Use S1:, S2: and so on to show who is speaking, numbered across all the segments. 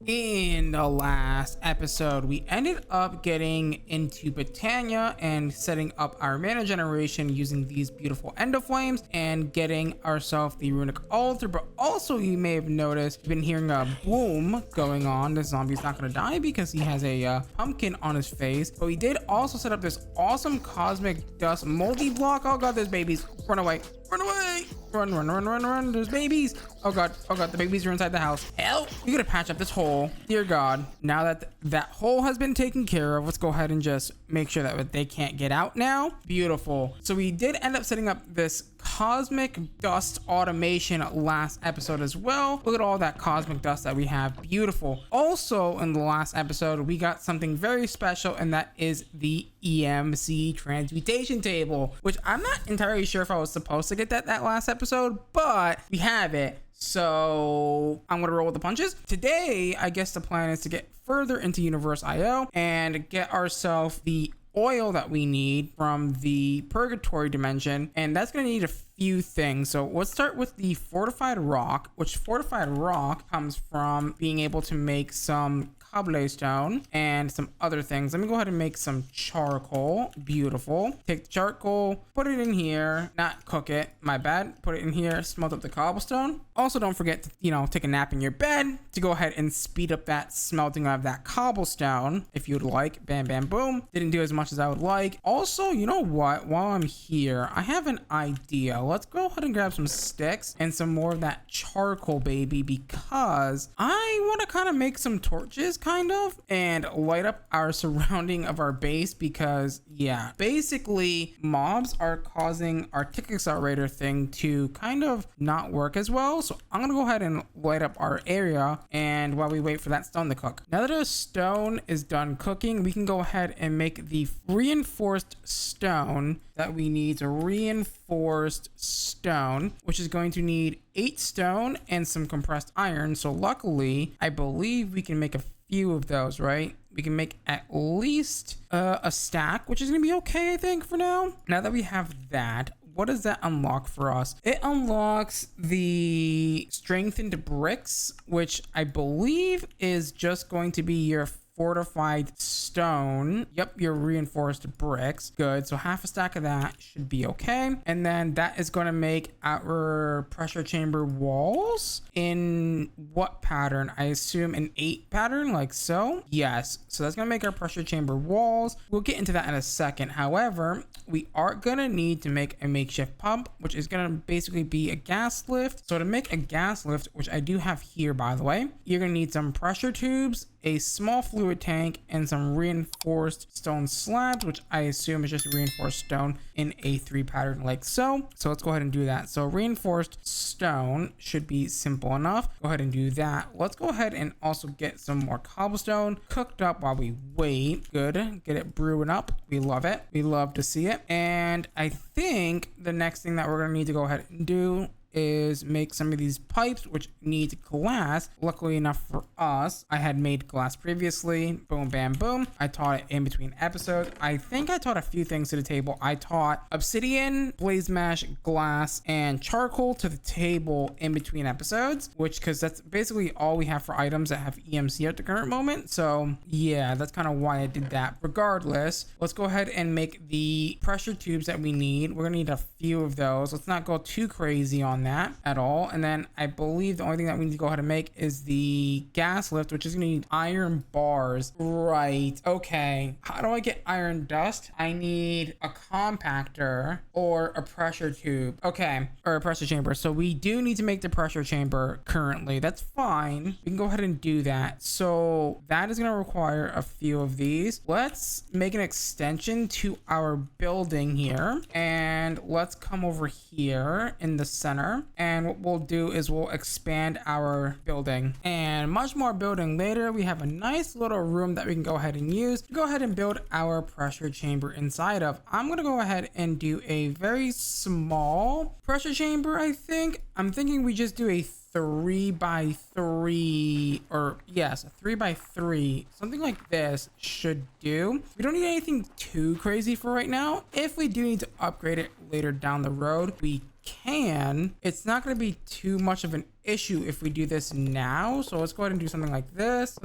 S1: In the last episode, we ended up getting into Britannia and setting up our mana generation using these beautiful ender flames and getting ourselves the runic altar. But also, you may have noticed, you've been hearing a boom going on. This zombie's not going to die because he has a pumpkin on his face. But we did also set up this awesome cosmic dust multi-block. Oh god, there's babies. Run away. Run away. Run. There's babies. Oh god, the babies are inside the house. Help! We gotta patch up this hole. Dear god. Now that that hole has been taken care of, let's go ahead and just make sure that they can't get out now. Beautiful. So we did end up setting up this cosmic dust automation last episode as well. Look at all that cosmic dust that we have. Beautiful. Also in the last episode, we got something very special, and that is the EMC transmutation table, which I'm not entirely sure if I was supposed to get that last episode, but we have it. So I'm gonna roll with the punches. Today, I guess the plan is to get further into Universe.io and get ourselves the oil that we need from the purgatory dimension, and that's going to need a few things. So let's start with the fortified rock, which fortified rock comes from being able to make some cobblestone and some other things. Let me go ahead and make some charcoal. Beautiful. Take the charcoal, put it in here, not cook it, my bad, put it in here, smelt up the cobblestone. Also, don't forget to take a nap in your bed to go ahead and speed up that smelting of that cobblestone if you'd like. Bam bam boom. Didn't do as much as I would like. Also, you know what, while I'm here, I have an idea. Let's go ahead and grab some sticks and some more of that charcoal, baby, because I want to kind of make some torches kind of and light up our surrounding of our base, because yeah, basically mobs are causing our tick accelerator thing to kind of not work as well. So I'm gonna go ahead and light up our area, and while we wait for that stone to cook. Now that our stone is done cooking, we can go ahead and make the reinforced stone that we need. A reinforced stone, which is going to need 8 stone and some compressed iron. So luckily, I believe we can make a few of those, right? We can make at least a stack, which is gonna be okay, I think, for now. Now that we have that, what does that unlock for us? It unlocks the strengthened bricks, which I believe is just going to be your fortified stone. Yep, your reinforced bricks. Good. So half a stack of that should be okay. And then that is going to make our pressure chamber walls in what pattern? I assume an 8 pattern, like so. Yes. So that's going to make our pressure chamber walls. We'll get into that in a second. However, we are going to need to make a makeshift pump, which is going to basically be a gas lift. So to make a gas lift, which I do have here, by the way, you're going to need some pressure tubes, a small fluid tank, and some reinforced stone slabs, which I assume is just reinforced stone in a 3 pattern, like so. So let's go ahead and do that. So reinforced stone should be simple enough. Go ahead and do that. Let's go ahead and also get some more cobblestone cooked up while we wait. Good. Get it brewing up. We love it. We love to see it. And I think the next thing that we're going to need to go ahead and do is make some of these pipes, which need glass. Luckily enough for us, I had made glass previously. Boom bam boom. I taught it in between episodes. I think I taught a few things to the table. I taught obsidian, blaze mash, glass, and charcoal to the table in between episodes, which, because that's basically all we have for items that have EMC at the current moment. So yeah, that's kind of why I did that. Regardless, let's go ahead and make the pressure tubes that we need. We're gonna need a few of those. Let's not go too crazy on that at all. And then I believe the only thing that we need to go ahead and make is the gas lift, which is gonna need iron bars. Right. Okay. How do I get iron dust? I need a compactor or a pressure tube. Okay. Or a pressure chamber. So we do need to make the pressure chamber currently. That's fine. We can go ahead and do that. So that is gonna require a few of these. Let's make an extension to our building here, and let's come over here in the center. And what we'll do is we'll expand our building, and much more building later. We have a nice little room that we can go ahead and use to go ahead and build our pressure chamber inside of. I'm gonna go ahead and do a very small pressure chamber. I'm thinking we just do a 3 by 3, or yes, a 3x3, something like this should do. We don't need anything too crazy for right now. If we do need to upgrade it later down the road, we can. It's not going to be too much of an issue if we do this now. So let's go ahead and do something like this,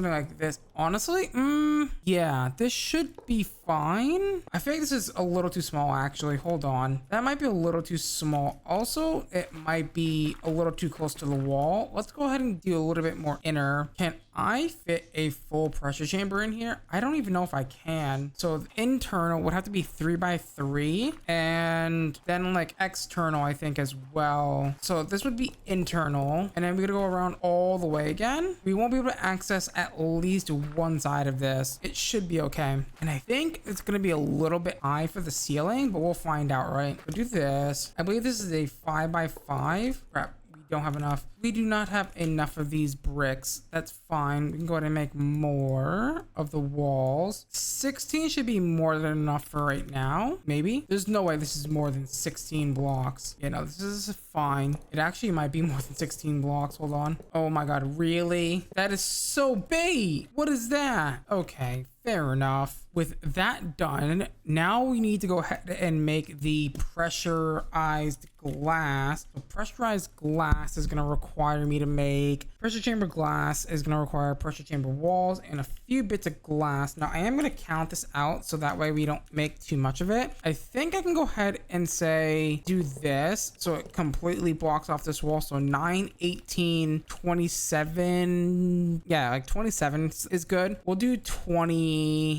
S1: honestly. Yeah, this should be fine. I feel like this is a little too small, actually. Hold on, that might be a little too small. Also, it might be a little too close to the wall. Let's go ahead and do a little bit more inner. Can I fit a full pressure chamber in here? I don't even know if I can. So the internal would have to be 3x3, and then like external, I think, as well. So this would be internal, and then we're gonna go around all the way again. We won't be able to access at least one side of this. It should be okay. And I think it's gonna be a little bit high for the ceiling, but we'll find out, right? We'll do this. I believe this is a 5x5. Crap, we don't have enough. We do not have enough of these bricks. That's fine. We can go ahead and make more of the walls. 16 should be more than enough for right now. Maybe. There's no way this is more than 16 blocks. You know, this is fine. It actually might be more than 16 blocks. Hold on. Oh my god, really? That is so big. What is that? Okay, fair enough. With that done, now we need to go ahead and make the pressurized glass. So pressurized glass is going to require me to make pressure chamber glass, is going to require pressure chamber walls and a few bits of glass. Now I am going to count this out so that way we don't make too much of it. I think I can go ahead and say do this so it completely blocks off this wall. So 9, 18, 27. Yeah, like 27 is good. We'll do 29.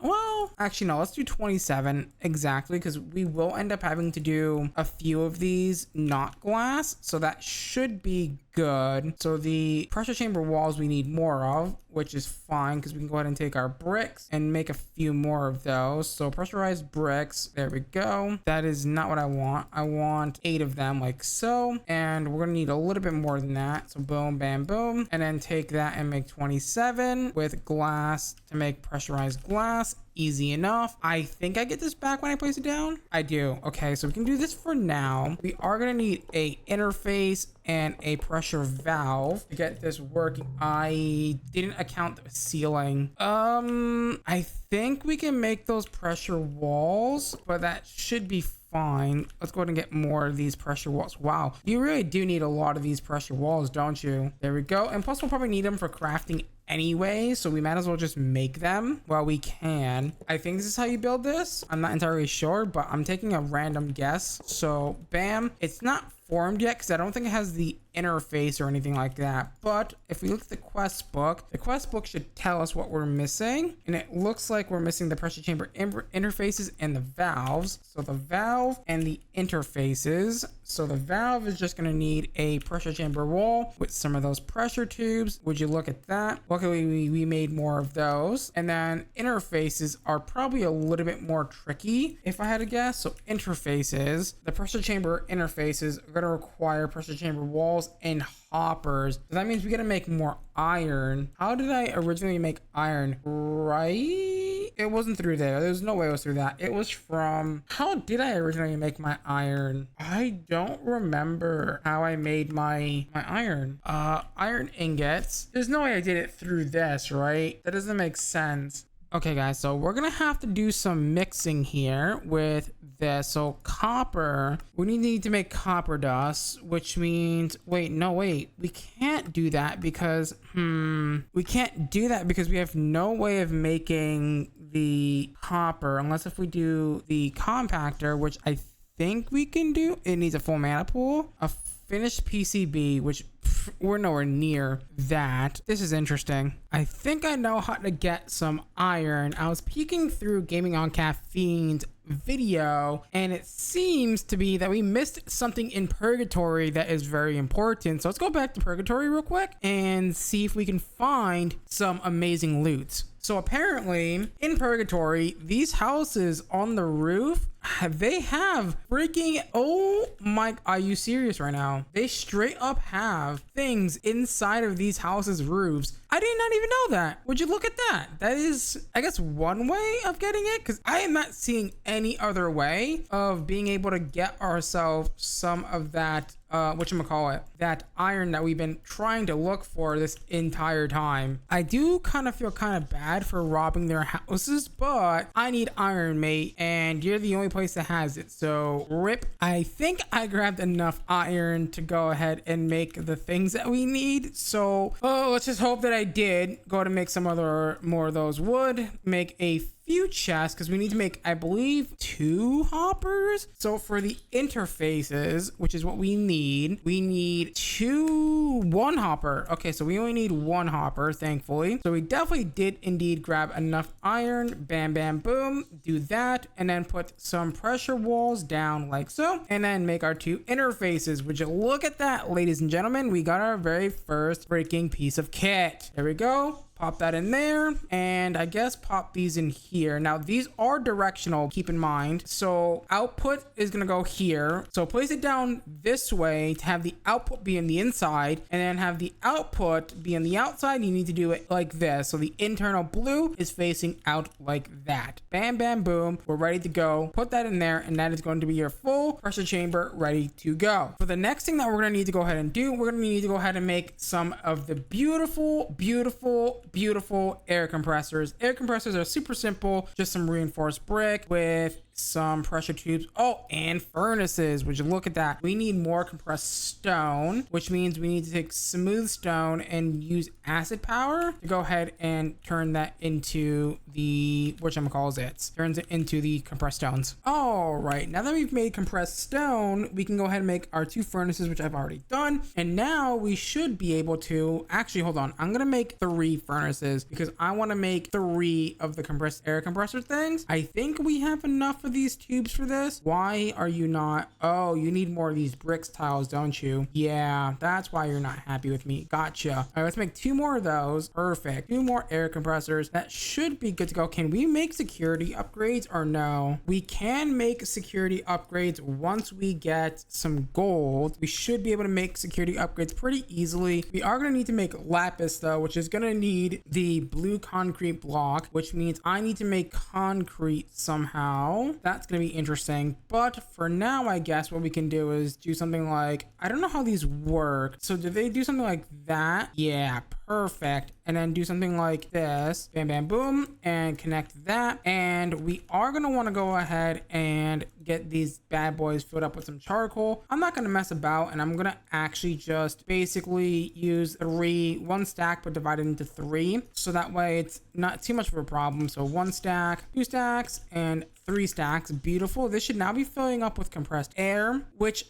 S1: Well, actually no, let's do 27 exactly, because we will end up having to do a few of these not glass, so that should be good. So the pressure chamber walls we need more of, which is fine because we can go ahead and take our bricks and make a few more of those. So pressurized bricks, there we go. That is not what I want. I want 8 of them like so, and we're gonna need a little bit more than that. So boom, bam, boom, and then take that and make 27 with glass to make pressurized glass. Easy enough. I think I get this back when I place it down. I do. Okay, so we can do this for now. We are gonna need a interface and a pressure valve to get this working. I didn't account the ceiling. I think we can make those pressure walls, but that should be fine. Let's go ahead and get more of these pressure walls. Wow, you really do need a lot of these pressure walls, don't you? There we go. And plus we'll probably need them for crafting anyway, so we might as well just make them while we can. I think this is how you build this. I'm not entirely sure, but I'm taking a random guess. So bam, it's not formed yet because I don't think it has the interface or anything like that. But if we look at the quest book should tell us what we're missing, and it looks like we're missing the pressure chamber interfaces and the valves. So the valve and the interfaces. So the valve is just going to need a pressure chamber wall with some of those pressure tubes. Would you look at that? Luckily we made more of those. And then interfaces are probably a little bit more tricky if I had to guess. So interfaces, the pressure chamber interfaces are going to require pressure chamber walls and hoppers. So that means we got to make more iron. How did I originally make iron? Right? It wasn't through there. There's no way it was through that. It was from... How did I originally make my iron? I don't remember how I made my iron. Iron ingots. There's no way I did it through this, right? That doesn't make sense. Okay guys, so we're gonna have to do some mixing here with this. So copper, we need to make copper dust, which means we can't do that because we have no way of making the copper unless if we do the compactor, which I think we can do. It needs a full mana pool, a finished PCB, which we're nowhere near that. This is interesting. I think I know how to get some iron. I was peeking through Gaming on Caffeine's video, and it seems to be that we missed something in Purgatory that is very important. So let's go back to Purgatory real quick and see if we can find some amazing loot. So apparently in Purgatory, these houses on the roof, they have freaking, oh my, are you serious right now? They straight up have things inside of these houses' roofs. I did not even know that. Would you look at that? That is, I guess, one way of getting it, because I am not seeing any other way of being able to get ourselves some of that whatchamacallit, that iron that we've been trying to look for this entire time. I do kind of feel kind of bad for robbing their houses, but I need iron, mate, and you're the only place that has it, so rip. I think I grabbed enough iron to go ahead and make the things that we need, so let's just hope that I did go to make some more of those wood, make a few chests, because we need to make, I believe, 2 hoppers. So for the interfaces, which is what we need 1 hopper. Okay, so we only need 1 hopper, thankfully. So we definitely did indeed grab enough iron. Bam, bam, boom. Do that, and then put some pressure walls down like so, and then make our 2 interfaces. Would you look at that, ladies and gentlemen? We got our very first freaking piece of kit. There we go. Pop that in there, and I guess pop these in here. Now these are directional, keep in mind. So output is gonna go here. So place it down this way to have the output be in the inside, and then have the output be on the outside. You need to do it like this. So the internal blue is facing out like that. Bam, bam, boom. We're ready to go. Put that in there, and that is going to be your full pressure chamber ready to go. For the next thing that we're gonna need to go ahead and do, we're gonna need to go ahead and make some of the beautiful air compressors. Air compressors are super simple, just some reinforced brick with some pressure tubes. Oh, and furnaces. Would you look at that? We need more compressed stone, which means we need to take smooth stone and use acid power to go ahead and turn that into the turns it into the compressed stones. All right, now that we've made compressed stone, we can go ahead and make our 2 furnaces, which I've already done, and now we should be able to actually, hold on, I'm gonna make 3 furnaces because I want to make 3 of the compressed air compressor things. I think we have enough of these tubes for this. Why are you not? Oh, you need more of these bricks tiles, don't you? Yeah, that's why you're not happy with me. Gotcha. All right, let's make 2 more of those. Perfect. 2 more air compressors. That should be good to go. Can we make security upgrades or no? We can make security upgrades once we get some gold. We should be able to make security upgrades pretty easily. We are going to need to make lapis though, which is going to need the blue concrete block, which means I need to make concrete somehow. That's going to be interesting. But for now, I guess what we can do is do something like, I don't know how these work. So do they do something like that? Yeah, perfect. And then do something like this. Bam, bam, boom. And connect that. And we are going to want to go ahead and get these bad boys filled up with some charcoal. I'm not going to mess about, and I'm going to actually just basically use 1 stack, but divided into 3. So that way it's not too much of a problem. So 1 stack, 2 stacks, and 3 stacks. Beautiful. This should now be filling up with compressed air, which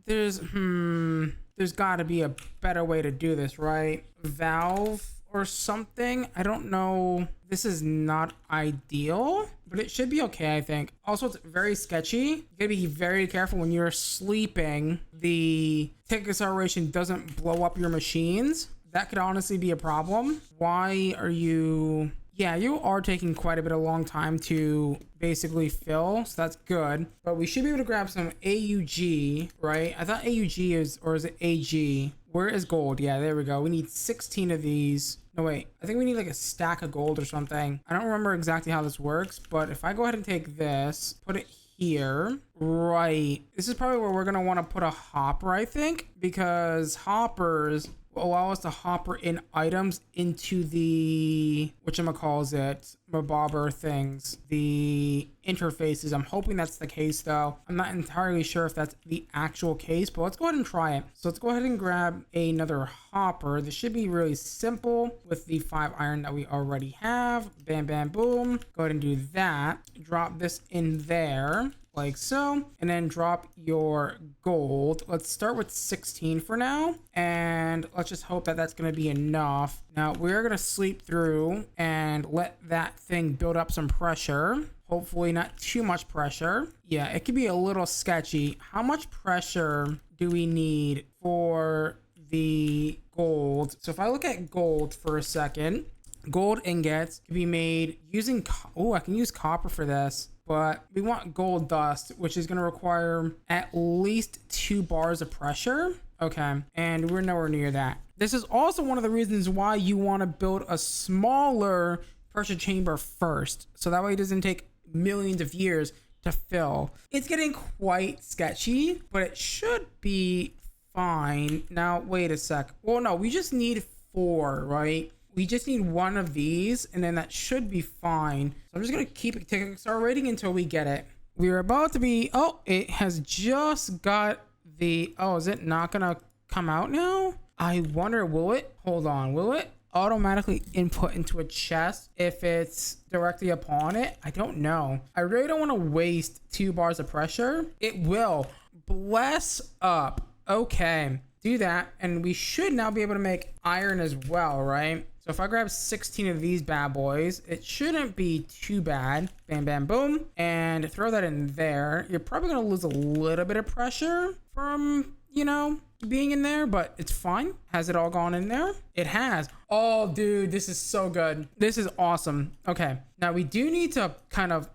S1: there's got to be a better way to do this, right? Valve or something. I don't know. This is not ideal, but it should be okay, I think. Also, it's very sketchy. You gotta be very careful when you're sleeping. The tick acceleration doesn't blow up your machines. That could honestly be a problem. Why are you... Yeah, you are taking quite a bit of long time to basically fill, so that's good. But we should be able to grab some AUG, right? I thought AUG is, or is it AG? Where is gold? Yeah, there we go. We need 16 of these. No, wait. I think we need like a stack of gold or something. I don't remember exactly how this works, but if I go ahead and take this, put it here, right. This is probably where we're going to want to put a hopper, I think, because hoppers allow us to hopper in items into the mabobber things, the interfaces. I'm hoping that's the case though. I'm not entirely sure if that's the actual case, but let's go ahead and try it. So let's go ahead and grab another hopper. This should be really simple with the 5 iron that we already have. Bam, bam, boom. Go ahead and do that. Drop this in there like so, and then drop your gold. Let's start with 16 for now, and let's just hope that that's going to be enough. Now we're going to sleep through and let that thing build up some pressure. Hopefully not too much pressure. Yeah, it could be a little sketchy. How much pressure do we need for the gold? So if I look at gold for a second, gold ingots can be made using, oh, I can use copper for this. But we want gold dust, which is going to require at least 2 bars of pressure. Okay, and we're nowhere near that. This is also one of the reasons why you want to build a smaller pressure chamber first. So that way it doesn't take millions of years to fill. It's getting quite sketchy, but it should be fine. Now, wait a sec. Well, no, we just need 4, right? We just need 1 of these, and then that should be fine. So I'm just gonna keep it taking star rating until we get it. We're about to be, oh, it has just got the, oh, is it not gonna come out now? I wonder, will it? Hold on, will it automatically input into a chest if it's directly upon it? I don't know. I really don't want to waste 2 bars of pressure. It will. Bless up. Okay, do that, and we should now be able to make iron as well, right? So if I grab 16 of these bad boys, it shouldn't be too bad. Bam, bam, boom, and throw that in there. You're probably gonna lose a little bit of pressure from, you know, being in there, but it's fine. Has it all gone in there? It has. Oh, dude, this is so good. This is awesome. Okay, now we do need to kind of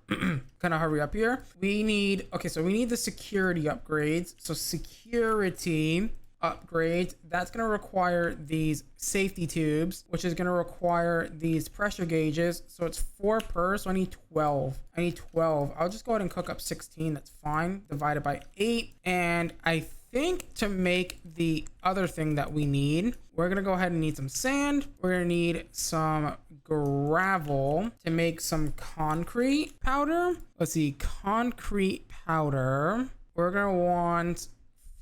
S1: hurry up here. We need, okay, so we need the security upgrades. So security upgrades, that's going to require these safety tubes, which is going to require these pressure gauges. So it's 4 per, so I need 12. I'll just go ahead and cook up 16. That's fine. Divided by 8. And I think to make the other thing that we need, we're going to go ahead and need some sand. We're going to need some gravel to make some concrete powder. Let's see, concrete powder. We're going to want,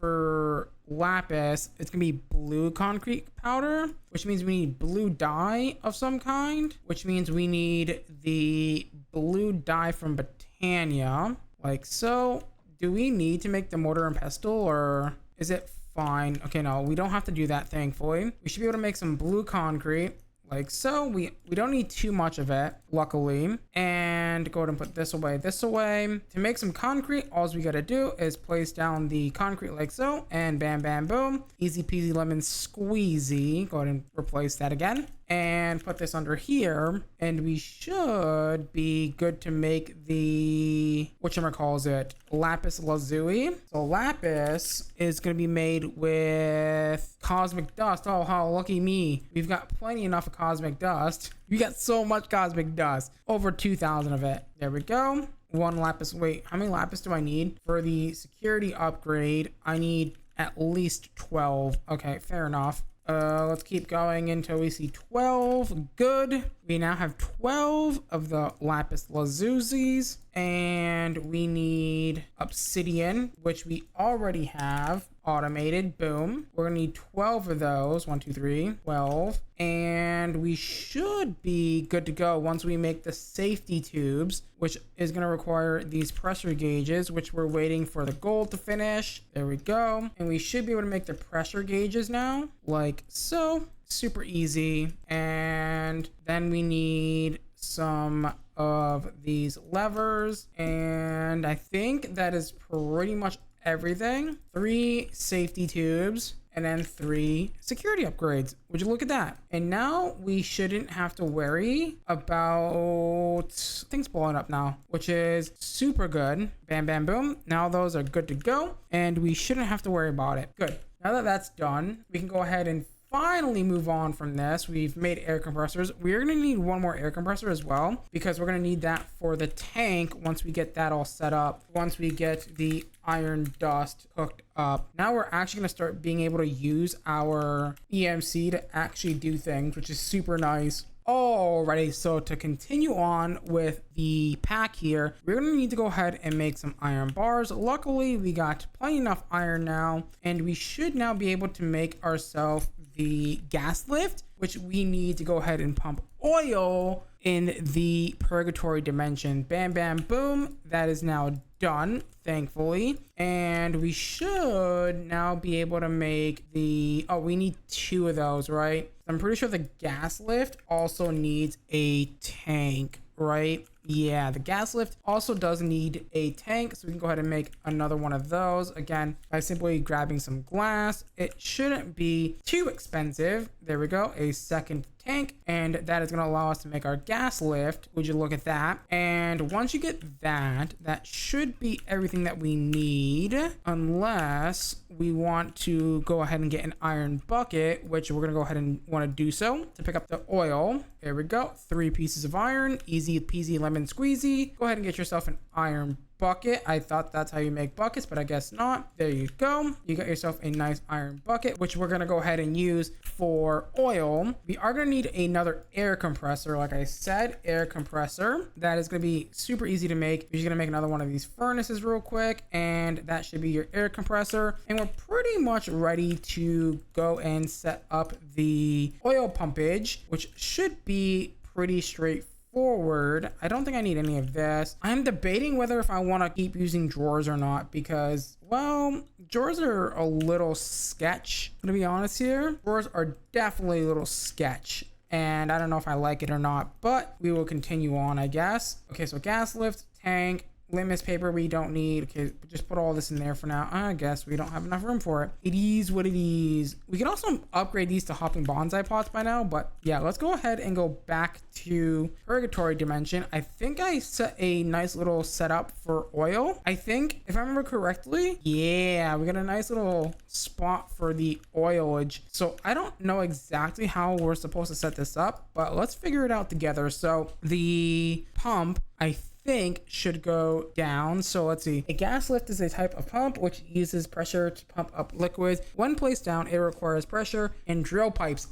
S1: for lapis, it's gonna be blue concrete powder, which means we need blue dye of some kind, which means we need the blue dye from Botania, like so. Do we need to make the mortar and pestle, or is it fine? Okay, no, we don't have to do that, thankfully. We should be able to make some blue concrete, like so. We don't need too much of it, luckily. And go ahead and put this away. To make some concrete, all we gotta do is place down the concrete like so, and bam, bam, boom. Easy peasy lemon squeezy. Go ahead and replace that again. And put this under here, and we should be good to make the, whatchamacallit, lapis lazuli. So lapis is going to be made with cosmic dust. Oh, how lucky me. We've got plenty enough of cosmic dust. We got so much cosmic dust. Over 2,000 of it. There we go. 1 lapis. Wait, how many lapis do I need? For the security upgrade, I need at least 12. Okay, fair enough. Let's keep going until we see 12. Good. We now have 12 of the lapis lazulis, and we need obsidian, which we already have automated. Boom. We're gonna need 12 of those. 1, 2, 3, 12. And we should be good to go once we make the safety tubes, which is gonna require these pressure gauges, which we're waiting for the gold to finish. There we go. And we should be able to make the pressure gauges now, like so. Super easy. And then we need some of these levers, and I think that is pretty much everything. 3 safety tubes, and then 3 security upgrades. Would you look at that? And now we shouldn't have to worry about things blowing up now, which is super good. Bam, bam, boom. Now those are good to go, and we shouldn't have to worry about it. Good. Now that that's done, we can go ahead and finally move on from this. We've made air compressors. We're going to need 1 more air compressor as well, because we're going to need that for the tank once we get that all set up, once we get the iron dust hooked up. Now we're actually going to start being able to use our EMC to actually do things, which is super nice. Alrighty, so to continue on with the pack here, we're going to need to go ahead and make some iron bars. Luckily, we got plenty enough iron now, and we should now be able to make ourselves the gas lift, which we need to go ahead and pump oil in the purgatory dimension. Bam, bam, boom. That is now done, thankfully. And we should now be able to make the, oh, we need 2 of those, right? I'm pretty sure the gas lift also needs a tank, right? Yeah, the gas lift also does need a tank, so we can go ahead and make another one of those, again, by simply grabbing some glass. It shouldn't be too expensive. There we go, a second tank, and that is going to allow us to make our gas lift. Would you look at that? And once you get that, that should be everything that we need, unless we want to go ahead and get an iron bucket, which we're going to go ahead and want to do so to pick up the oil. There we go, 3 pieces of iron, easy peasy lemon squeezy. Go ahead and get yourself an iron bucket. I thought that's how you make buckets, but I guess not. There you go. You got yourself a nice iron bucket, which we're gonna go ahead and use for oil. We are gonna need another air compressor. Like I said, air compressor. That is gonna be super easy to make. You're just gonna make another one of these furnaces real quick, and that should be your air compressor. And we're pretty much ready to go and set up the oil pumpage, which should be pretty straightforward. I don't think I need any of this. I'm debating whether if I want to keep using drawers or not, because, well, drawers are a little sketch. I'm gonna be honest here. Drawers are definitely a little sketch, and I don't know if I like it or not, but we will continue on, I guess. Okay, so gas lift, tank, litmus paper we don't need. Okay, just put all this in there for now. I guess we don't have enough room for it. It is what it is. We can also upgrade these to hopping bonsai pots by now, but yeah, let's go ahead and go back to purgatory dimension. I think I set a nice little setup for oil. I think, if I remember correctly, yeah, we got a nice little spot for the oilage. So I don't know exactly how we're supposed to set this up, but let's figure it out together. So the pump, I think, should go down. So let's see. A gas lift is a type of pump which uses pressure to pump up liquids. When placed down, it requires pressure and drill pipes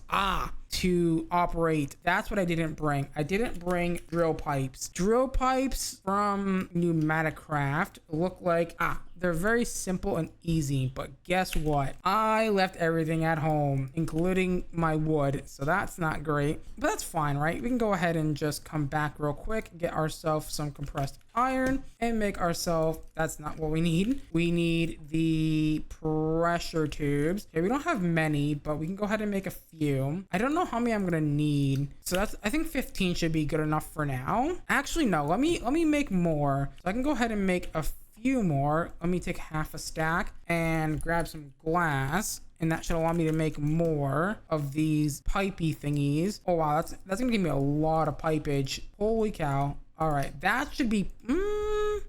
S1: to operate. That's what I didn't bring. I didn't bring drill pipes. Drill pipes from Pneumaticraft look like they're very simple and easy, but guess what? I left everything at home, including my wood, so that's not great, but that's fine, right? We can go ahead and just come back real quick, get ourselves some compressed iron, and make ourselves, that's not what we need. We need the pressure tubes. Okay, we don't have many, but we can go ahead and make a few. I don't know how many I'm gonna need, so that's, I think 15 should be good enough for now. Actually, no, let me make more, so I can go ahead and make a few more. Let me take half a stack and grab some glass, and that should allow me to make more of these pipey thingies. Oh wow, that's gonna give me a lot of pipage. Holy cow. All right, that should be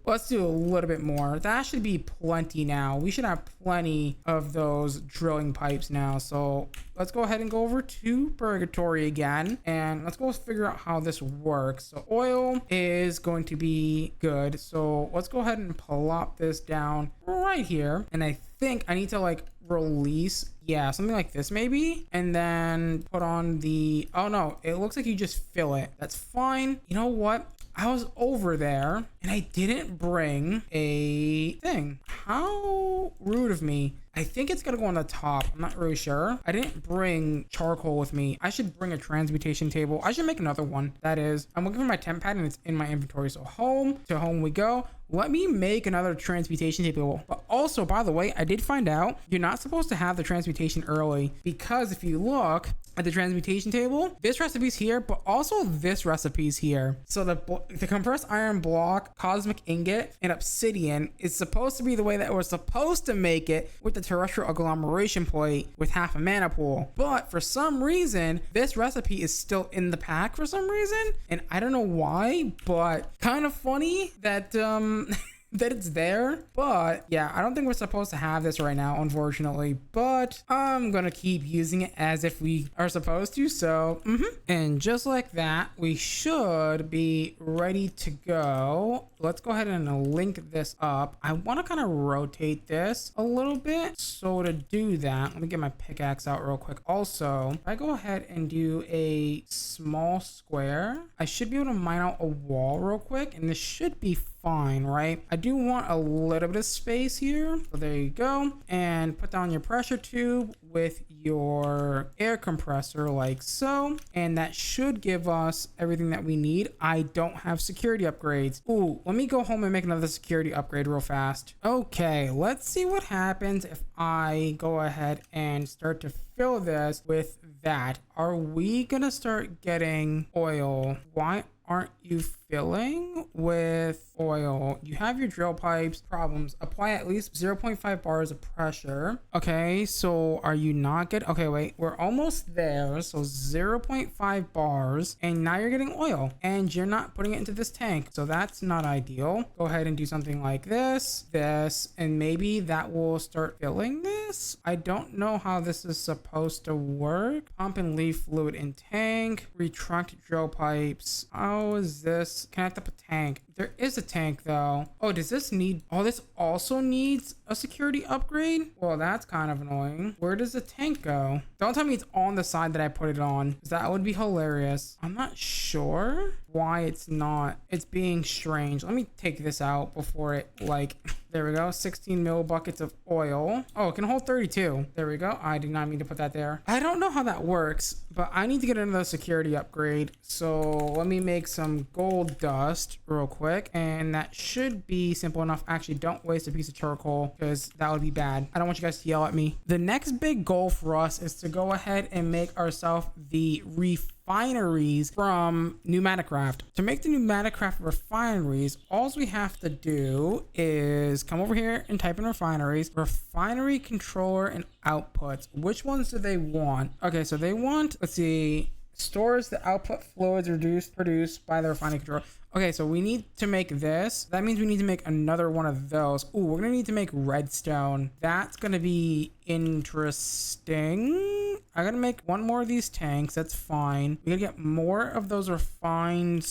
S1: let's do a little bit more. That should be plenty now. We should have plenty of those drilling pipes now. So let's go ahead and go over to purgatory again, and let's go figure out how this works. So oil is going to be good, so let's go ahead and plop this down right here, and I think I need to like release, yeah, something like this maybe, and then put on the, oh no, it looks like you just fill it. That's fine. You know what, I was over there and I didn't bring a thing. How rude of me. I think it's gonna go on the top. I'm not really sure. I didn't bring charcoal with me. I should bring a transmutation table. I should make another one. That is, I'm looking for my temp pad and it's in my inventory. So home, to home we go. Let me make another transmutation table. But also, by the way, I did find out you're not supposed to have the transmutation early, because if you look at the transmutation table, this recipe's here, but also this recipe's here. So the compressed iron block, cosmic ingot, and obsidian is supposed to be the way that we're supposed to make it with the terrestrial agglomeration plate with half a mana pool. But for some reason, this recipe is still in the pack for some reason, and I don't know why, but kind of funny that that it's there. But yeah, I don't think we're supposed to have this right now, unfortunately, but I'm gonna keep using it as if we are supposed to. So and just like that, we should be ready to go. Let's go ahead and link this up. I want to kind of rotate this a little bit, so to do that, let me get my pickaxe out real quick. Also, if I go ahead and do a small square, I should be able to mine out a wall real quick, and this should be fine, right? I do want a little bit of space here, so there you go. And put down your pressure tube with your air compressor like so, and that should give us everything that we need. I don't have security upgrades. Ooh, let me go home and make another security upgrade real fast. Okay, let's see what happens if I go ahead and start to fill this with that. Are we gonna start getting oil? Why aren't you filling with oil? You have your drill pipes. Problems. Apply at least 0.5 bars of pressure. Okay, so are you not getting, okay, wait, we're almost there. So 0.5 bars, and now you're getting oil, and you're not putting it into this tank, so that's not ideal. Go ahead and do something like this, and maybe that will start filling this. I don't know how this is supposed to work. Pump and leaf fluid in tank. Retract drill pipes. How is this just connect up a tank. There is a tank though. Oh, does this need, oh, this also needs a security upgrade? Well, that's kind of annoying. Where does the tank go? Don't tell me it's on the side that I put it on, because that would be hilarious. I'm not sure why it's not. It's being strange. Let me take this out before it, like, there we go. 16 mil buckets of oil. Oh, it can hold 32. There we go. I did not mean to put that there. I don't know how that works, but I need to get another security upgrade. So let me make some gold dust real quick, and that should be simple enough. Actually, don't waste a piece of charcoal, because that would be bad. I don't want you guys to yell at me. The next big goal for us is to go ahead and make ourselves the refineries from Pneumaticraft. To make the Pneumaticraft refineries, all we have to do is come over here and type in refineries, refinery controller and outputs. Which ones do they want? Okay, so they want, let's see, stores the output fluids produced by the refining controller. Okay, so we need to make this. That means we need to make another one of those. Ooh, we're gonna need to make redstone. That's gonna be interesting. I gotta make one more of these tanks. That's fine. We gotta get more of those refined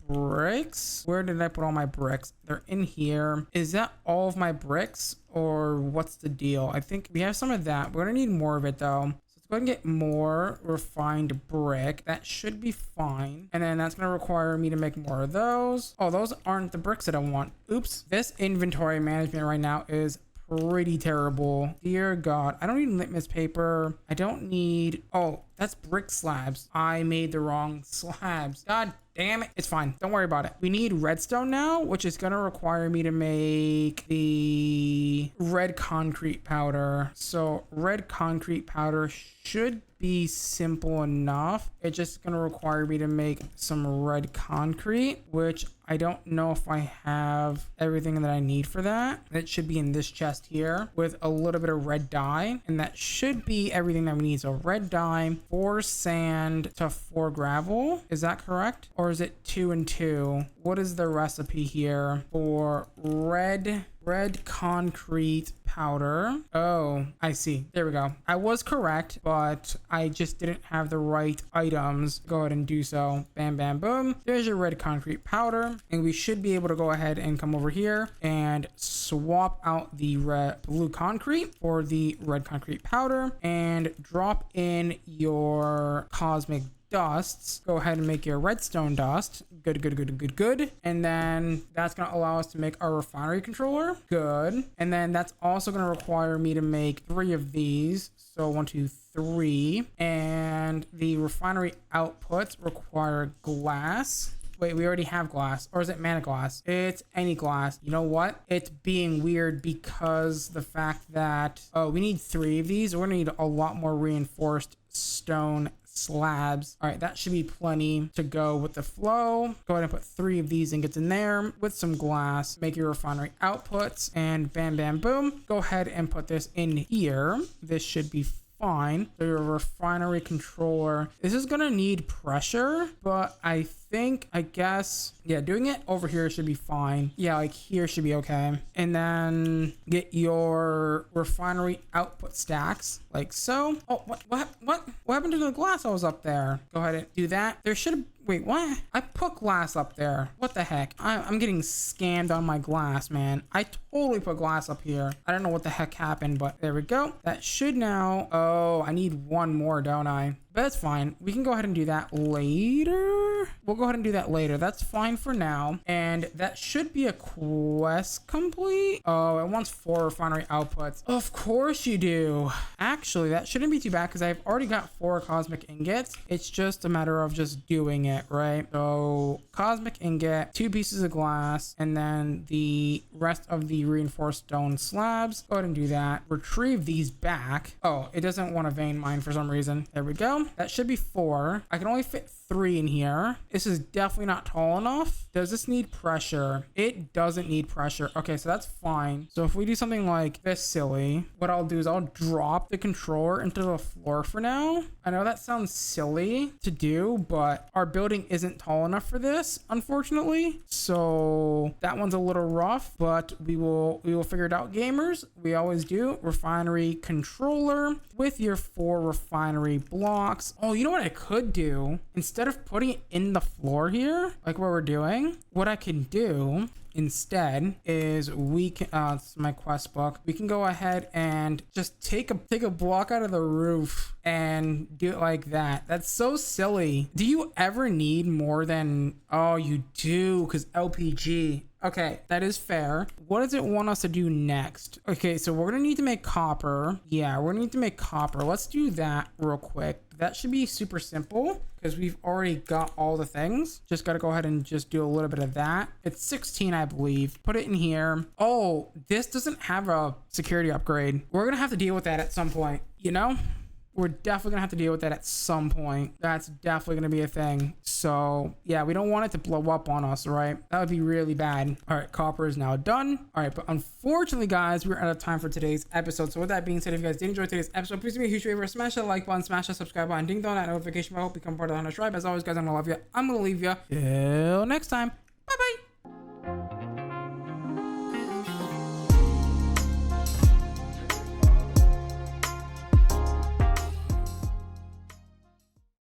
S1: bricks. Where did I put all my bricks? They're in here. Is that all of my bricks, or what's the deal? I think we have some of that. We're gonna need more of it though. Go ahead and get more refined brick. That should be fine. And then that's going to require me to make more of those. Oh, those aren't the bricks that I want. Oops. This inventory management right now is pretty terrible. Dear God. I don't need litmus paper. I don't need... Oh, that's brick slabs. I made the wrong slabs. God damn it. It's fine. Don't worry about it. We need redstone now, which is going to require me to make the red concrete powder. So red concrete powder should be simple enough. It's just going to require me to make some red concrete, which I don't know if I have everything that I need for that. It should be in this chest here with a little bit of red dye, and that should be everything that we need. So red dye, 4 sand to 4 gravel. Is that correct? Or is it 2 and 2? What is the recipe here for red concrete powder? Oh, I see. There we go. I was correct, but I just didn't have the right items. Go ahead and do so. Bam, bam, boom. There's your red concrete powder. And we should be able to go ahead and come over here and swap out the blue concrete for the red concrete powder and drop in your cosmic dusts. Go ahead and make your redstone dust. Good. And then that's going to allow us to make our refinery controller. Good. And then that's also going to require me to make 3 of these. So 1, 2, 3. And the refinery outputs require glass. Wait, we already have glass. Or is it mana glass? It's any glass. You know what? It's being weird because the fact that, oh, we need 3 of these. We're going to need a lot more reinforced stone slabs. All right, that should be plenty to go with the flow. Go ahead and put 3 of these ingots in there with some glass. Make your refinery outputs, and bam, bam, boom. Go ahead and put this in here. This should be fine. So your refinery controller. This is gonna need pressure, but I guess, yeah, doing it over here should be fine. Yeah, like here should be okay. And then get your refinery output stacks like so. Oh, what happened to the glass I was up there? Go ahead and do that. There should have, wait, what? I put glass up there. What the heck? I'm getting scammed on my glass, man. I totally put glass up here. I don't know what the heck happened, but there we go. That should now, oh, I need 1 more, don't I? But that's fine. We can go ahead and do that later. We'll go ahead and do that later. That's fine for now. And that should be a quest complete. Oh, it wants 4 refinery outputs. Of course you do. Actually, that shouldn't be too bad because I've already got 4 cosmic ingots. It's just a matter of just doing it, right? So cosmic ingot, 2 pieces of glass, and then the rest of the reinforced stone slabs. Go ahead and do that. Retrieve these back. Oh, it doesn't want a vein mine for some reason. There we go. That should be 4. I can only fit 3 in here. This is definitely not tall enough. Does this need pressure? It doesn't need pressure. Okay, so that's fine. So if we do something like this silly, what I'll do is I'll drop the controller into the floor for now. I know that sounds silly to do, but our building isn't tall enough for this, unfortunately. So that one's a little rough, but we will figure it out, gamers. We always do. Refinery controller with your 4 refinery blocks. blocks. Oh, you know what I could do? Instead of putting it in the floor here, like what we're doing, what I can do instead is we can it's my quest book, we can go ahead and just take a block out of the roof and do it like that. That's so silly. Do you ever need more than, oh, you do, because LPG. Okay, that is fair. What does it want us to do next? Okay, so we're gonna need to make copper. Yeah, we're gonna need to make copper. Let's do that real quick. That should be super simple because we've already got all the things. Just gotta go ahead and just do a little bit of that. It's 16, I believe. Put it in here. Oh, this doesn't have a security upgrade. We're gonna have to deal with that at some point, you know? We're definitely gonna have to deal with that at some point. That's definitely gonna be a thing. So yeah, we don't want it to blow up on us, right? That would be really bad. All right, copper is now done. All right, but unfortunately, guys, we're out of time for today's episode. So with that being said, if you guys did enjoy today's episode, please do me a huge favor, smash that like button, smash that subscribe button, ding dong that notification bell, become part of the Hunter tribe. As always, guys, I'm gonna love you. I'm gonna leave you. Till next time.